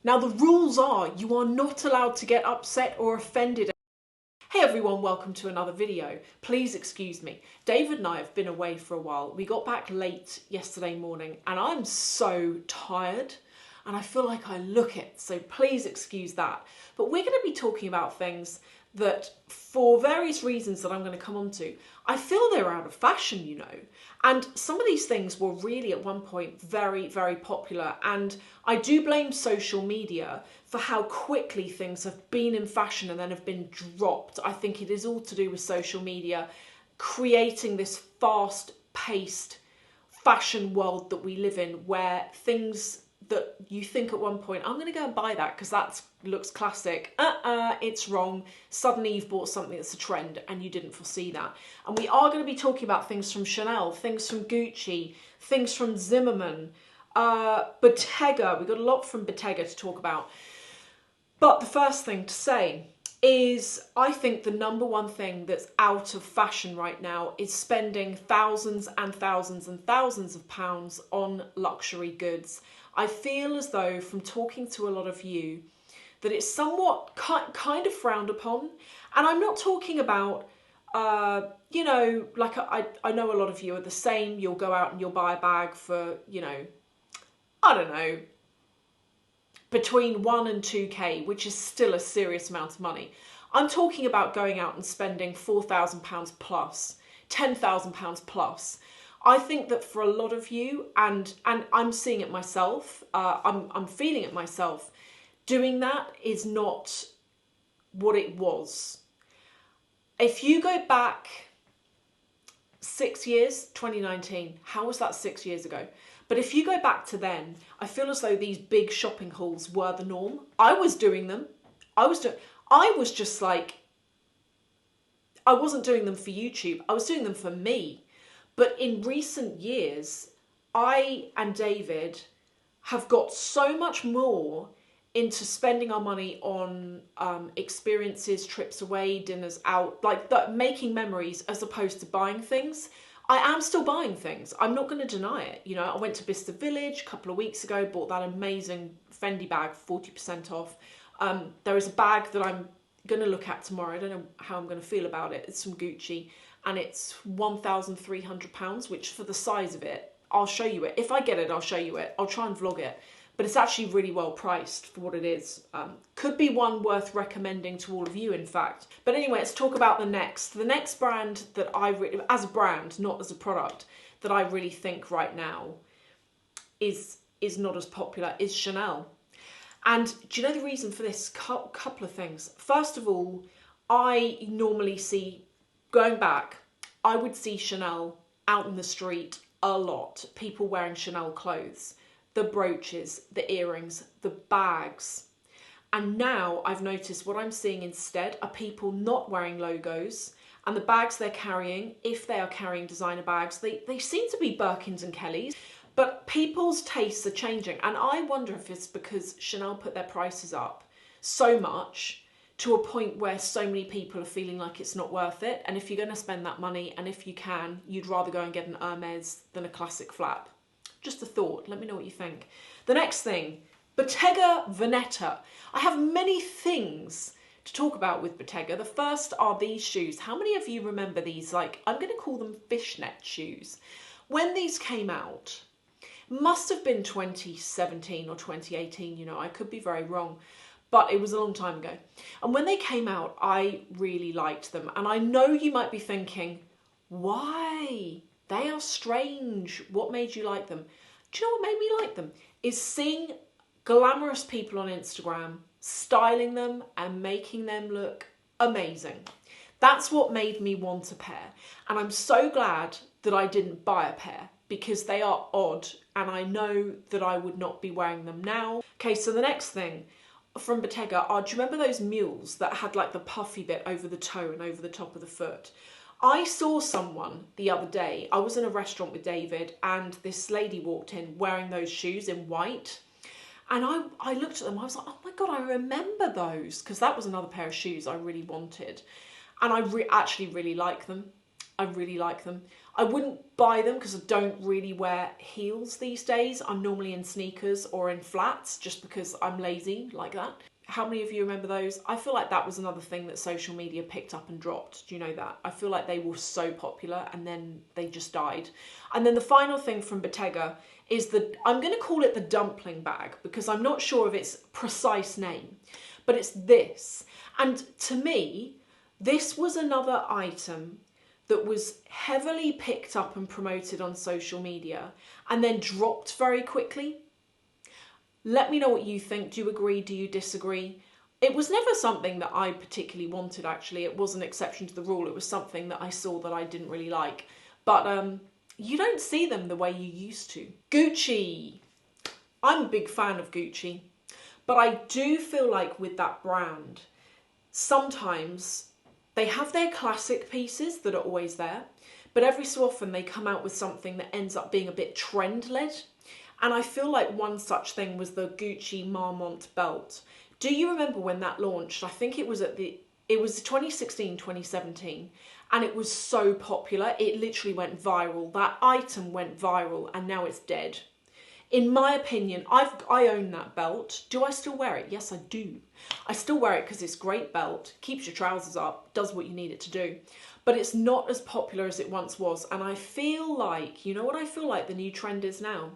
Now the rules are you are not allowed to get upset or offended. Hey everyone, welcome to another video. Please excuse me. David and I have been away for a while. We got back late yesterday morning and I'm so tired and I feel like I look it, so please excuse that. But we're going to be talking about things that, for various reasons that I'm going to come on to, I feel they're out of fashion, you know. And some of these things were really at one point very, very popular. And I do blame social media for how quickly things have been in fashion and then have been dropped. I think it is all to do with social media creating this fast-paced fashion world that we live in, where things that you think at one point, I'm going to go and buy that because that looks classic. It's wrong. Suddenly you've bought something that's a trend and you didn't foresee that. And we are going to be talking about things from Chanel, things from Gucci, things from Zimmermann, Bottega. We've got a lot from Bottega to talk about. But the first thing to say is I think the number one thing that's out of fashion right now is spending thousands and thousands and thousands of pounds on luxury goods. I feel as though, from talking to a lot of you, that it's somewhat kind of frowned upon. And I'm not talking about, you know, like I know a lot of you are the same. You'll go out and you'll buy a bag for, you know, I don't know, between 1 and 2K, which is still a serious amount of money. I'm talking about going out and spending £4,000 plus, £10,000 plus. I think that for a lot of you, and I'm seeing it myself, I'm feeling it myself, doing that is not what it was. If you go back 6 years, 2019, how was that 6 years ago? But if you go back to then, I feel as though these big shopping hauls were the norm. I was doing them. I was just like, I wasn't doing them for YouTube. I was doing them for me. But in recent years, I and David have got so much more into spending our money on experiences, trips away, dinners out, like that, making memories as opposed to buying things. I am still buying things. I'm not going to deny it. You know, I went to Bicester Village a couple of weeks ago, bought that amazing Fendi bag, 40% off. There is a bag that I'm going to look at tomorrow. I don't know how I'm going to feel about it. It's from Gucci and it's £1,300, which for the size of it, I'll show you it. If I get it, I'll show you it. I'll try and vlog it. But it's actually really well priced for what it is. Could be one worth recommending to all of you, in fact. But anyway, let's talk about the next. The next brand that as a brand, not as a product, that I really think right now is not as popular is Chanel. And do you know the reason for this? Couple of things. First of all, I normally see, going back, I would see Chanel out in the street a lot. People wearing Chanel clothes. The brooches, the earrings, the bags. And now I've noticed what I'm seeing instead are people not wearing logos, and the bags they're carrying, if they are carrying designer bags, they seem to be Birkins and Kellys, but people's tastes are changing. And I wonder if it's because Chanel put their prices up so much to a point where so many people are feeling like it's not worth it. And if you're going to spend that money, and if you can, you'd rather go and get an Hermes than a classic flap. Just a thought. Let me know what you think. The next thing, Bottega Veneta. I have many things to talk about with Bottega. The first are these shoes. How many of you remember these? Like, I'm going to call them fishnet shoes. When these came out, must have been 2017 or 2018, you know, I could be very wrong, but it was a long time ago. And when they came out, I really liked them. And I know you might be thinking, why? They are strange. What made you like them? Do you know what made me like them? Is seeing glamorous people on Instagram styling them and making them look amazing. That's what made me want a pair. And I'm so glad that I didn't buy a pair because they are odd and I know that I would not be wearing them now. Okay, so the next thing from Bottega are, do you remember those mules that had like the puffy bit over the toe and over the top of the foot? I saw someone the other day, I was in a restaurant with David and this lady walked in wearing those shoes in white. And I looked at them, I was like, oh my God, I remember those. Because that was another pair of shoes I really wanted. And I actually really like them. I really like them. I wouldn't buy them because I don't really wear heels these days. I'm normally in sneakers or in flats just because I'm lazy like that. How many of you remember those? I feel like that was another thing that social media picked up and dropped. Do you know that? I feel like they were so popular and then they just died. And then the final thing from Bottega is I'm going to call it the dumpling bag because I'm not sure of its precise name, but it's this. And to me, this was another item that was heavily picked up and promoted on social media and then dropped very quickly. Let me know what you think. Do you agree? Do you disagree? It was never something that I particularly wanted, actually. It was an exception to the rule. It was something that I saw that I didn't really like. But you don't see them the way you used to. Gucci. I'm a big fan of Gucci. But I do feel like with that brand, sometimes they have their classic pieces that are always there. But every so often they come out with something that ends up being a bit trend-led. And I feel like one such thing was the Gucci Marmont belt. Do you remember when that launched? I think it was 2016, 2017. And it was so popular. It literally went viral. That item went viral and now it's dead. In my opinion, I own that belt. Do I still wear it? Yes, I do. I still wear it because it's a great belt, keeps your trousers up, does what you need it to do. But it's not as popular as it once was. And I feel like, you know what I feel like the new trend is now?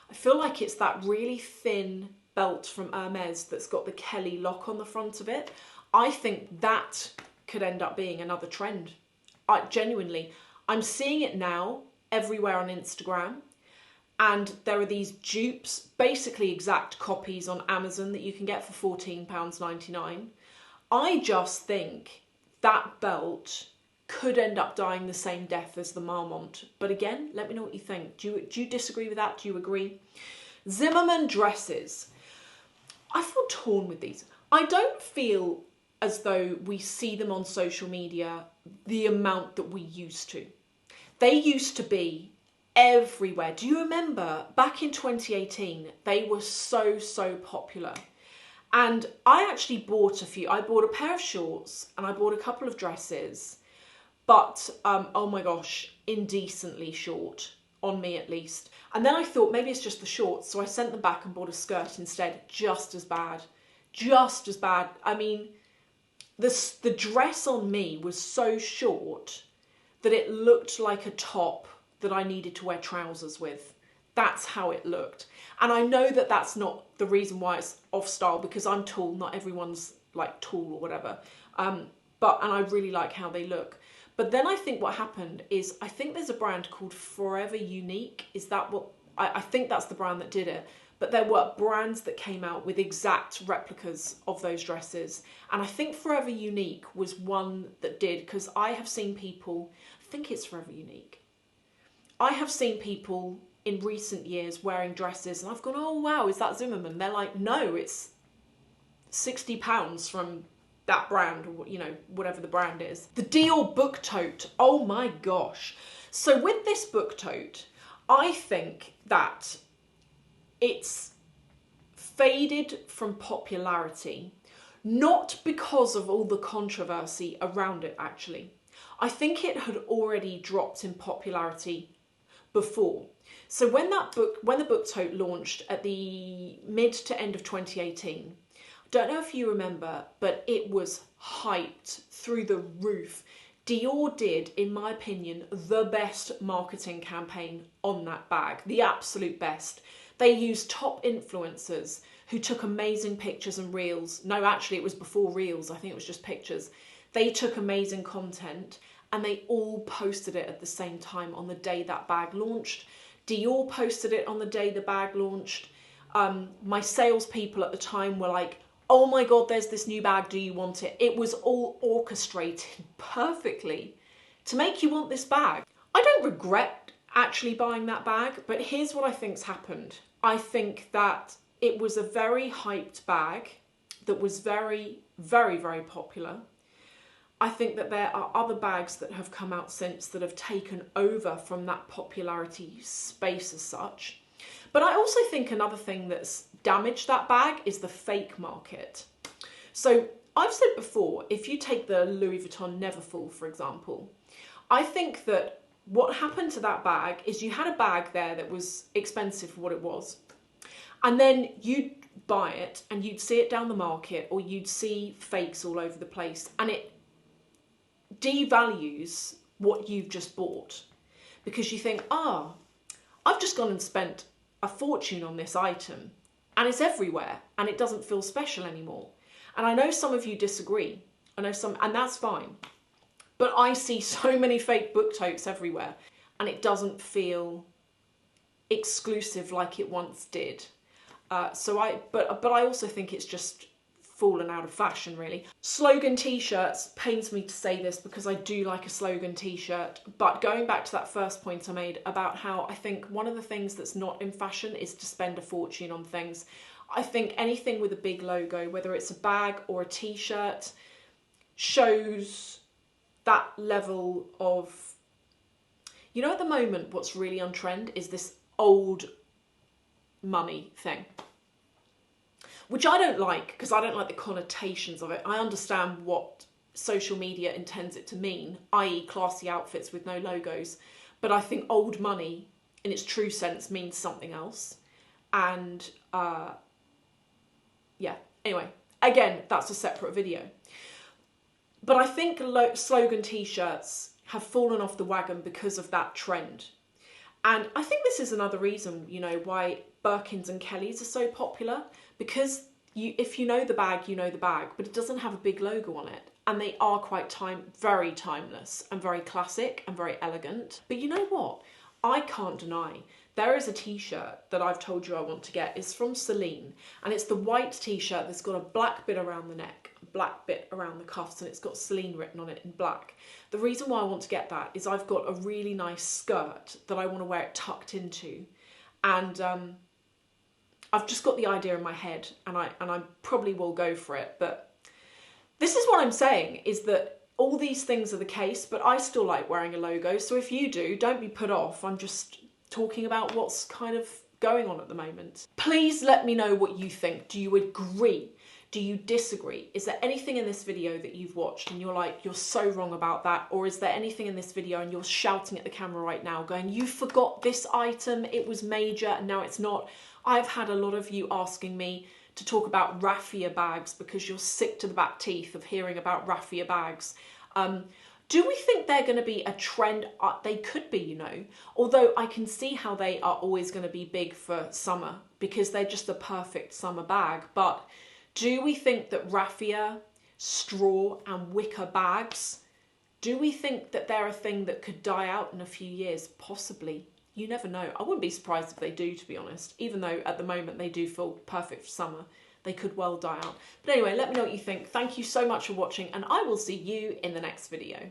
I feel like it's that really thin belt from Hermes that's got the Kelly lock on the front of it. I think that could end up being another trend. Genuinely, I'm seeing it now everywhere on Instagram. And there are these dupes, basically exact copies on Amazon that you can get for £14.99. I just think that belt could end up dying the same death as the Marmont. But again, let me know what you think. Do you disagree with that? Do you agree? Zimmermann dresses. I feel torn with these. I don't feel as though we see them on social media the amount that we used to. They used to be everywhere. Do you remember back in 2018, they were so popular. And I actually bought a few. I bought a pair of shorts and I bought a couple of dresses. But, oh my gosh, indecently short, on me at least. And then I thought maybe it's just the shorts, so I sent them back and bought a skirt instead. Just as bad. Just as bad. I mean, the dress on me was so short that it looked like a top that I needed to wear trousers with. That's how it looked. And I know that that's not the reason why it's off style, because I'm tall, not everyone's like tall or whatever. And I really like how they look. But then I think what happened is, I think there's a brand called Forever Unique. Is that what, I think that's the brand that did it. But there were brands that came out with exact replicas of those dresses. And I think Forever Unique was one that did, because I have seen people, I think it's Forever Unique. I have seen people in recent years wearing dresses and I've gone, oh wow, is that Zimmermann? They're like, no, it's £60 from that brand, or you know, whatever the brand is. The Dior book tote, oh my gosh. So with this book tote, I think that it's faded from popularity, not because of all the controversy around it actually. I think it had already dropped in popularity before. So when the book tote launched at the mid to end of 2018, don't know if you remember, but it was hyped through the roof. Dior did, in my opinion, the best marketing campaign on that bag, the absolute best. They used top influencers who took amazing pictures and reels. No, actually it was before reels, I think it was just pictures. They took amazing content and they all posted it at the same time on the day that bag launched. Dior posted it on the day the bag launched. My salespeople at the time were like, oh my God, there's this new bag, do you want it? It was all orchestrated perfectly to make you want this bag. I don't regret actually buying that bag, but here's what I think's happened. I think that it was a very hyped bag that was very popular. I think that there are other bags that have come out since that have taken over from that popularity space as such. But I also think another thing that's damaged that bag is the fake market. So I've said before, if you take the Louis Vuitton Neverfull, for example, I think that what happened to that bag is you had a bag there that was expensive for what it was, and then you'd buy it and you'd see it down the market, or you'd see fakes all over the place, and it devalues what you've just bought, because you think, I've just gone and spent a fortune on this item and it's everywhere and it doesn't feel special anymore. And I know some of you disagree. I know some, and that's fine. But I see so many fake book totes everywhere and it doesn't feel exclusive like it once did. But I also think it's just fallen out of fashion, really. Slogan t-shirts, pains me to say this because I do like a slogan t-shirt, but going back to that first point I made about how I think one of the things that's not in fashion is to spend a fortune on things. I think anything with a big logo, whether it's a bag or a t-shirt, shows that level of, you know, at the moment what's really on trend is this old money thing, which I don't like, because I don't like the connotations of it. I understand what social media intends it to mean, i.e. classy outfits with no logos, but I think old money in its true sense means something else. And yeah, anyway, again, that's a separate video. But I think slogan t-shirts have fallen off the wagon because of that trend. And I think this is another reason, you know, why Birkins and Kellys are so popular, because if you know the bag, you know the bag, but it doesn't have a big logo on it. And they are quite very timeless and very classic and very elegant. But you know what? I can't deny there is a t-shirt that I've told you I want to get. It's from Celine, and it's the white t-shirt that's got a black bit around the neck, a black bit around the cuffs, and it's got Celine written on it in black. The reason why I want to get that is I've got a really nice skirt that I want to wear it tucked into, and I've just got the idea in my head, and I probably will go for it. But this is what I'm saying, is that all these things are the case, but I still like wearing a logo. So if you do, don't be put off. I'm just talking about what's kind of going on at the moment. Please let me know what you think. Do you agree? Do you disagree? Is there anything in this video that you've watched and you're like, you're so wrong about that? Or is there anything in this video and you're shouting at the camera right now going, you forgot this item, it was major and now it's not? I've had a lot of you asking me to talk about raffia bags because you're sick to the back teeth of hearing about raffia bags. Do we think they're going to be a trend? They could be, you know, although I can see how they are always going to be big for summer because they're just a perfect summer bag. But do we think that raffia, straw and wicker bags, do we think that they're a thing that could die out in a few years? Possibly. You never know. I wouldn't be surprised if they do, to be honest, even though at the moment they do feel perfect for summer. They could well die out. But anyway, let me know what you think. Thank you so much for watching, and I will see you in the next video.